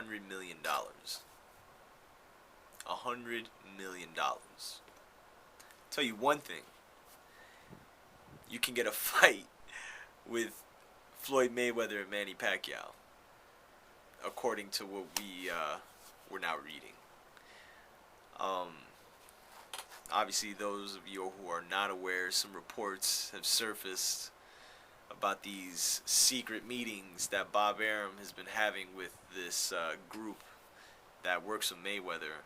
$100 million. $100 million. Tell you one thing: you can get a fight with Floyd Mayweather and Manny Pacquiao, according to what we're now reading. Um, Obviously, those of you who are not aware, some reports have surfaced about these secret meetings that Bob Arum has been having with this group that works with Mayweather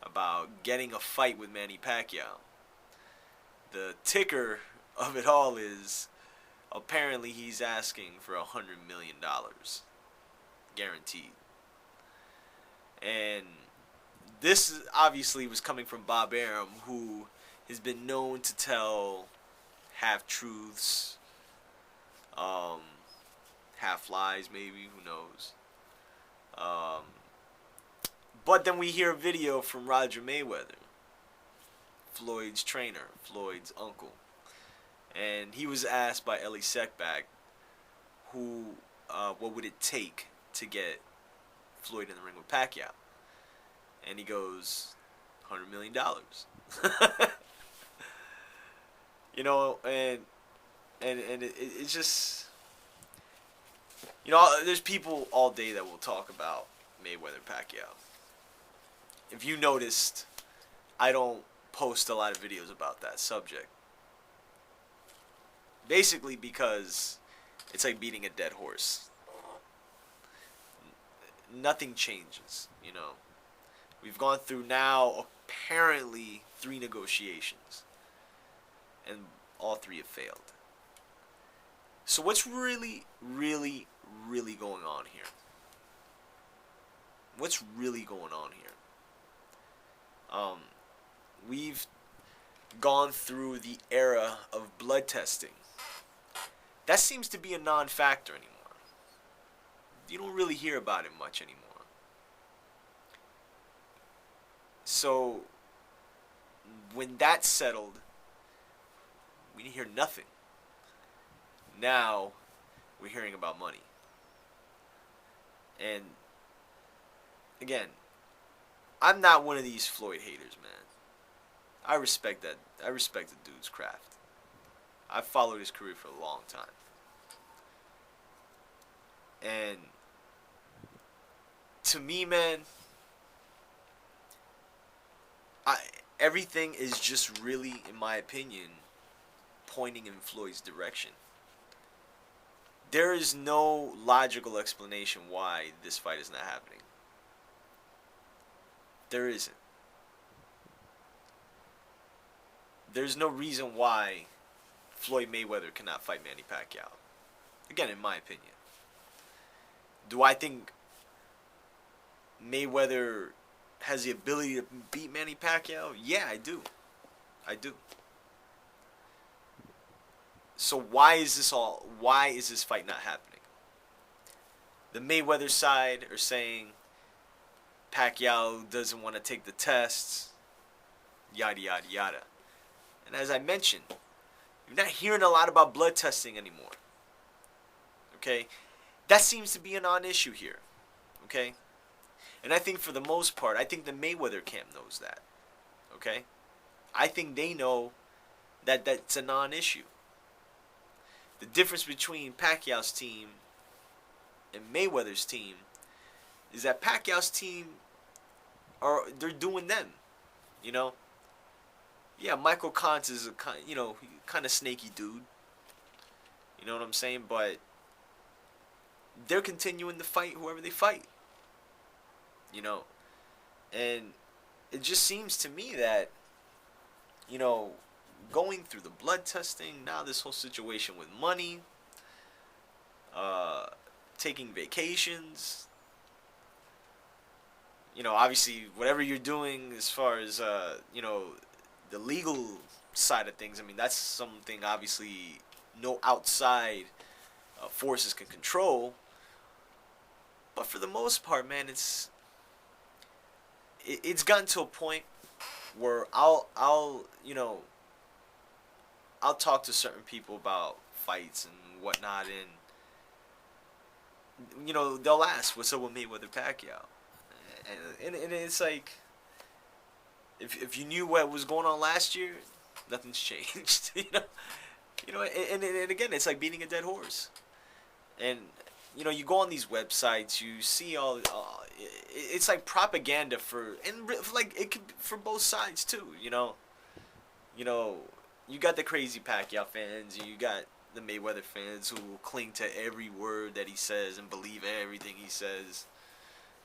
about getting a fight with Manny Pacquiao. The ticker of it all is apparently he's asking for $100 million guaranteed. And this obviously was coming from Bob Arum, who has been known to tell half-truths, half-lies maybe, who knows. But then we hear a video from Roger Mayweather, Floyd's trainer, Floyd's uncle. And he was asked by Ellie Seckbach what would it take to get Floyd in the ring with Pacquiao. And he goes, $100 million. You know, and it's just, you know, there's people all day that will talk about Mayweather Pacquiao. If you noticed, I don't post a lot of videos about that subject. Basically because it's like beating a dead horse. Nothing changes, you know. We've gone through now apparently 3 negotiations, and all 3 have failed. So what's really, really, really going on here? What's really going on here? We've gone through the era of blood testing. That seems to be a non-factor anymore. You don't really hear about it much anymore. So, when that's settled, we didn't hear nothing. Now, we're hearing about money. And, again, I'm not one of these Floyd haters, man. I respect that. I respect the dude's craft. I've followed his career for a long time. And, to me, man, everything is just really, in my opinion, pointing in Floyd's direction. There is no logical explanation why this fight is not happening. There isn't. There's no reason why Floyd Mayweather cannot fight Manny Pacquiao. Again, in my opinion. Do I think Mayweather has the ability to beat Manny Pacquiao? Yeah, I do. I do. So why is this fight not happening? The Mayweather side are saying Pacquiao doesn't want to take the tests, yada yada yada. And as I mentioned, you're not hearing a lot about blood testing anymore. Okay? That seems to be a non-issue here. Okay? And I think for the most part, I think the Mayweather camp knows that. Okay? I think they know that that's a non-issue. The difference between Pacquiao's team and Mayweather's team is that Pacquiao's team they're doing them. You know? Yeah, Michael Kant is a kind of snaky dude. You know what I'm saying? But they're continuing to fight whoever they fight. You know? And it just seems to me that, you know, going through the blood testing, now this whole situation with money, taking vacations, you know, obviously whatever you're doing as far as, you know, the legal side of things, I mean, that's something obviously no outside forces can control. But for the most part, man, it's gotten to a point where I'll talk to certain people about fights and whatnot, and they'll ask, "What's up with Mayweather Pacquiao?" And it's like, if you knew what was going on last year, nothing's changed. And again, it's like beating a dead horse. And you go on these websites, you see it's like propaganda like it could for both sides too. You know, you got the crazy Pacquiao fans, you got the Mayweather fans who will cling to every word that he says and believe everything he says.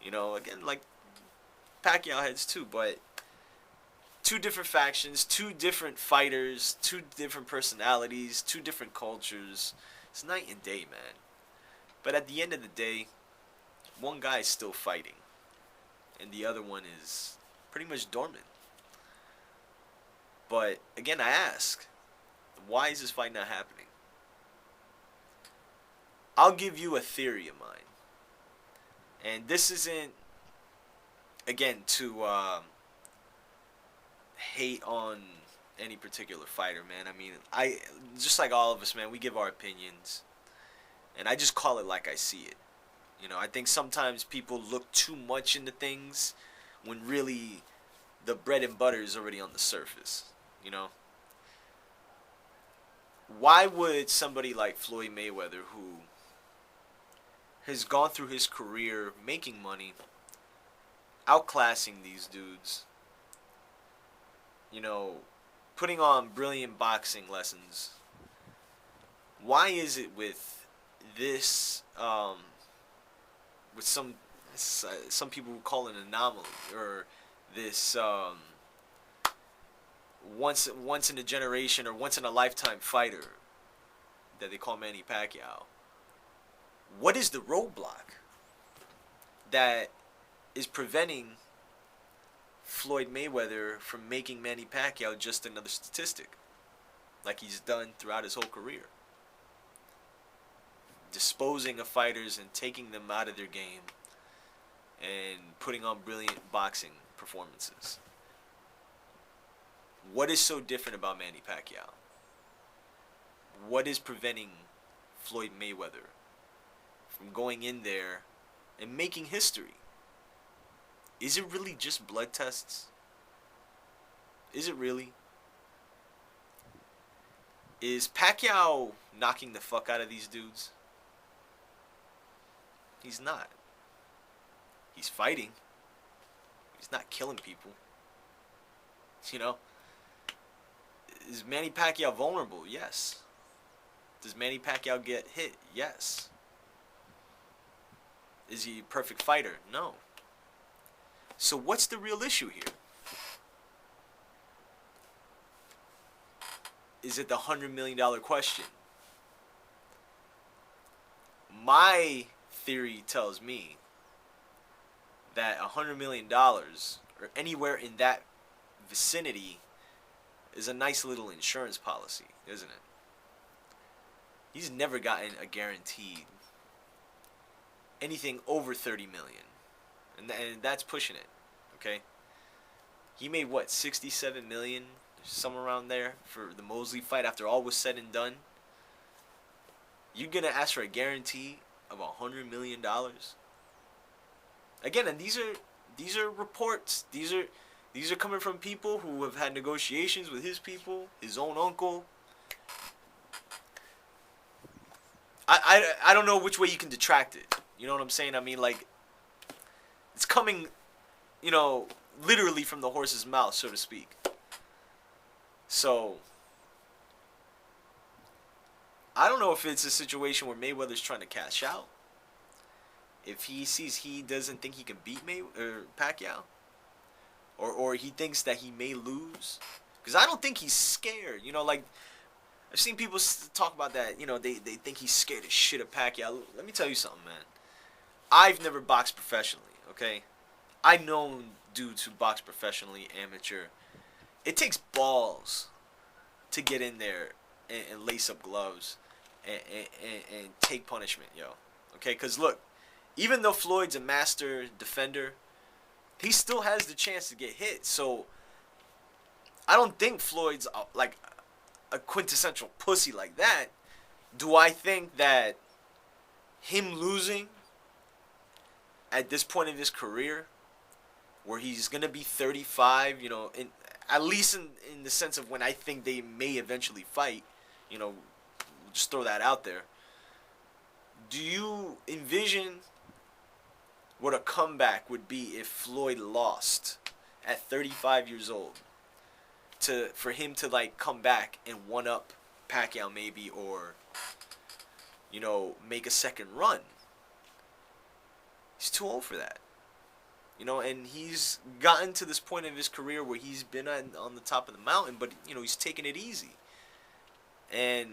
Again, like Pacquiao heads too, but two different factions, two different fighters, two different personalities, two different cultures. It's night and day, man. But at the end of the day, one guy is still fighting, and the other one is pretty much dormant. But again, I ask, why is this fight not happening? I'll give you a theory of mine. And this isn't, again, to hate on any particular fighter, man. I mean, just like all of us, man, we give our opinions. And I just call it like I see it. I think sometimes people look too much into things when really the bread and butter is already on the surface. Why would somebody like Floyd Mayweather, who has gone through his career making money, outclassing these dudes, putting on brilliant boxing lessons, why is it with this, with some people would call it an anomaly, or this once in a generation or once in a lifetime fighter that they call Manny Pacquiao? What is the roadblock that is preventing Floyd Mayweather from making Manny Pacquiao just another statistic, like he's done throughout his whole career? Disposing of fighters and taking them out of their game and putting on brilliant boxing performances. What is so different about Manny Pacquiao? What is preventing Floyd Mayweather from going in there and making history? Is it really just blood tests? Is it really? Is Pacquiao knocking the fuck out of these dudes? He's not. He's fighting. He's not killing people. Is Manny Pacquiao vulnerable? Yes. Does Manny Pacquiao get hit? Yes. Is he a perfect fighter? No. So what's the real issue here? Is it the $100 million question? My theory tells me that $100 million, or anywhere in that vicinity, is a nice little insurance policy, isn't it? He's never gotten a guaranteed anything over $30 million. And that's pushing it, okay? He made, what, $67 million, somewhere around there, for the Mosley fight after all was said and done? You're going to ask for a guarantee of $100 million? Again, and these are reports. These are coming from people who have had negotiations with his people, his own uncle. I don't know which way you can detract it. You know what I'm saying? I mean, like, it's coming, literally from the horse's mouth, so to speak. So, I don't know if it's a situation where Mayweather's trying to cash out. If he sees he doesn't think he can beat Pacquiao. Or he thinks that he may lose. Because I don't think he's scared. Like, I've seen people talk about that. They think he's scared as shit of Pacquiao. Let me tell you something, man. I've never boxed professionally, okay? I know dudes who box professionally, amateur. It takes balls to get in there and lace up gloves and take punishment, yo. Okay, because look, even though Floyd's a master defender, he still has the chance to get hit. So I don't think Floyd's like a quintessential pussy like that. Do I think that him losing at this point in his career, where he's gonna be 35, at least in the sense of when I think they may eventually fight, just throw that out there. Do you envision what a comeback would be if Floyd lost at 35 years old? For him to like come back and one up Pacquiao maybe, or make a second run. He's too old for that. And he's gotten to this point in his career where he's been on the top of the mountain, but he's taking it easy. And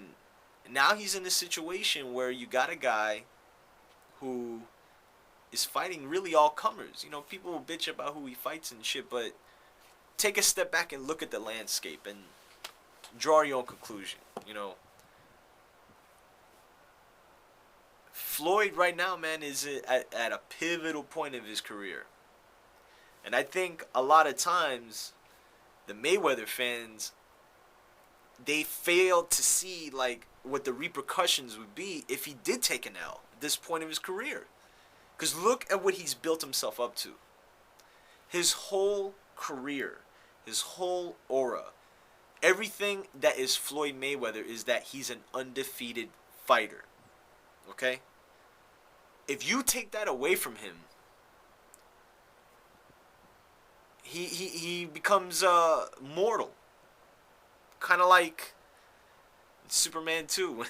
now he's in a situation where you got a guy who is fighting really all comers. People will bitch about who he fights and shit, but take a step back and look at the landscape and draw your own conclusion. Floyd right now, man, is at a pivotal point of his career. And I think a lot of times the Mayweather fans, they fail to see like what the repercussions would be if he did take an L at this point of his career. Because look at what he's built himself up to. His whole career, his whole aura, everything that is Floyd Mayweather is that he's an undefeated fighter. Okay? If you take that away from him, he becomes mortal. Kind of like Superman 2 when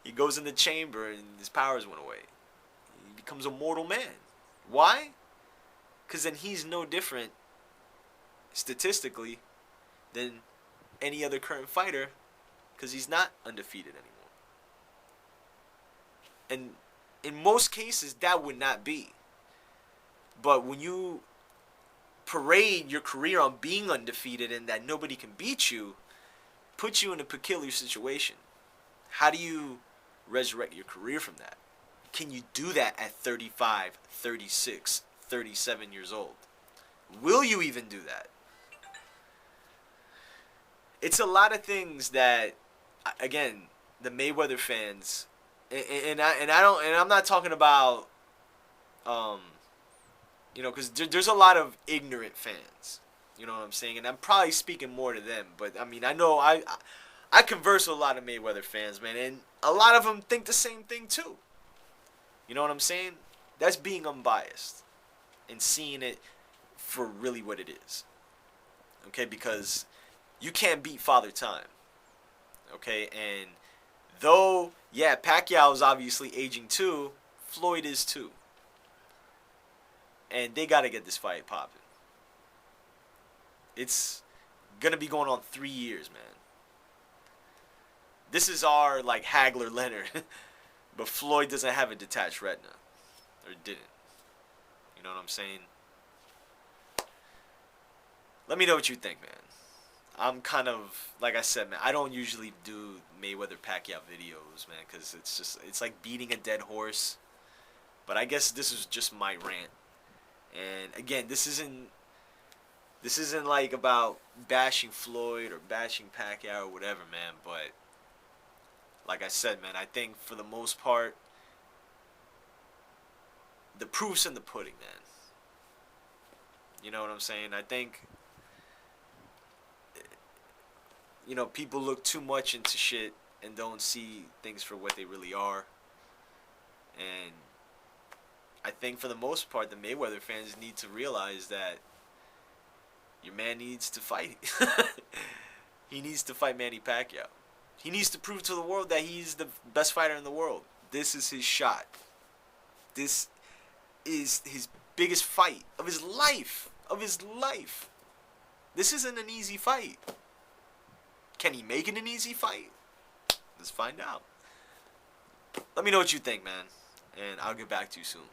he goes in the chamber and his powers went away. He becomes a mortal man. Why? Because then he's no different statistically than any other current fighter, because he's not undefeated anymore. And in most cases, that would not be. But when you parade your career on being undefeated and that nobody can beat you, puts you in a peculiar situation. How do you resurrect your career from that? Can you do that at 35, 36, 37 years old? Will you even do that? It's a lot of things that, again, the Mayweather fans, and I'm not talking about, because there's a lot of ignorant fans. You know what I'm saying? And I'm probably speaking more to them. But, I mean, I know I converse with a lot of Mayweather fans, man. And a lot of them think the same thing, too. You know what I'm saying? That's being unbiased and seeing it for really what it is. Okay? Because you can't beat Father Time. Okay? And though, yeah, Pacquiao is obviously aging too, Floyd is too. And they got to get this fight popping. It's going to be going on 3 years, man. This is our, like, Hagler Leonard. But Floyd doesn't have a detached retina. Or didn't. You know what I'm saying? Let me know what you think, man. I'm kind of, like I said, man, I don't usually do Mayweather-Pacquiao videos, man, because it's like beating a dead horse. But I guess this is just my rant. And again, this isn't like about bashing Floyd or bashing Pacquiao or whatever, man. But like I said, man, I think for the most part, the proof's in the pudding, man. You know what I'm saying? I think, people look too much into shit and don't see things for what they really are. And I think for the most part, the Mayweather fans need to realize that your man needs to fight. He needs to fight Manny Pacquiao. He needs to prove to the world that he's the best fighter in the world. This is his shot. This is his biggest fight of his life. This isn't an easy fight. Can he make it an easy fight? Let's find out. Let me know what you think, man. And I'll get back to you soon.